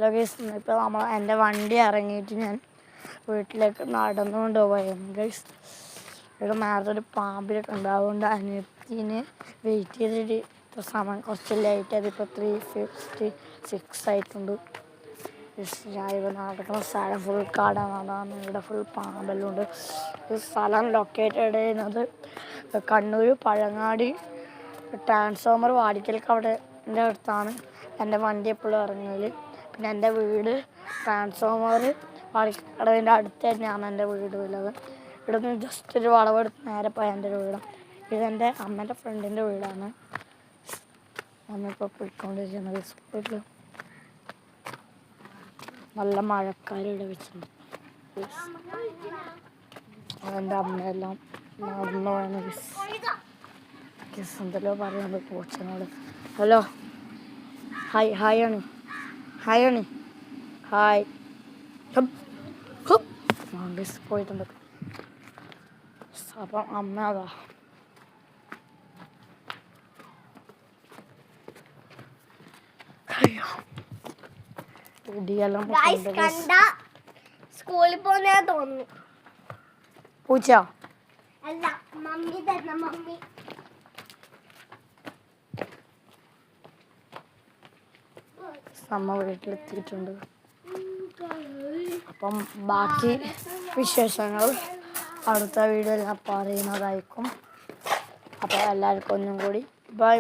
Hello guys, ഇപ്പോൾ എൻ്റെ വണ്ടി ഇറങ്ങിയിട്ട് ഞാൻ വീട്ടിലേക്ക് നടന്നുകൊണ്ട് പോയിരുന്നു ഗൈസ്. ഇവിടെ നേരത്തെ പാമ്പിലൊക്കെ ഉണ്ട്. അതുകൊണ്ട് അനിയത്തിന് വെയിറ്റ് ചെയ്തിട്ട് ഇപ്പോൾ സമയം കുറച്ച് ലേറ്റ് ആയത്. ഇപ്പോൾ 3:56 ആയിട്ടുണ്ട്. ഞാൻ ഇവിടെ നടക്കുന്ന സ്ഥലം ഫുൾ കാടാണ്. ഇവിടെ ഫുൾ പാമ്പെല്ലാം ഉണ്ട്. ഈ സ്ഥലം ലൊക്കേറ്റഡ് ചെയ്യുന്നത് കണ്ണൂർ പഴങ്ങാടി ട്രാൻസ്ഫോമർ വാടിക്കൽക്ക് അവിടെ എൻ്റെ അടുത്താണ് എൻ്റെ വണ്ടി എപ്പോഴും ഇറങ്ങൽ. പിന്നെ എൻ്റെ വീട് ട്രാൻസ്ഫോമർ വാടിക്കടവിൻ്റെ അടുത്ത് തന്നെയാണ് എൻ്റെ വീട് ഉള്ളത്. ഇവിടെ നിന്ന് ജസ്റ്റ് ഒരു വളവെടുത്ത് നേരെ പോയ എൻ്റെ വീടാണ്. ഇതെൻ്റെ അമ്മേൻ്റെ ഫ്രണ്ടിൻ്റെ വീടാണ്. അമ്മയിപ്പോൾ പോയിക്കൊണ്ടിരിക്കുന്നത് സ്കൂളിൽ. നല്ല മഴക്കാലം ഇവിടെ വെച്ചിട്ടുണ്ട്. അതെൻ്റെ അമ്മയെല്ലാം നടന്നു പോയാണ്. എന്തെല്ലോ പറയുന്നത് കോച്ചനോട്. ഹലോ, ഹായ് ആണ്, ഹായ്. പോയിട്ടുണ്ട്. അപ്പം അമ്മ അതാ ഇടിയെല്ലാം സ്കൂളിൽ പോകാൻ തോന്നുന്നു. പൂച്ച അല്ല, മമ്മി തന്നെ. മമ്മി അമ്മ വീട്ടിലെത്തിയിട്ടുണ്ട്. അപ്പം ബാക്കി വിശേഷങ്ങൾ അടുത്ത വീഡിയോയിൽ ഞാൻ പറയുന്നതായിരിക്കും. അപ്പോൾ എല്ലാവർക്കും ഒന്നും കൂടി ബൈ.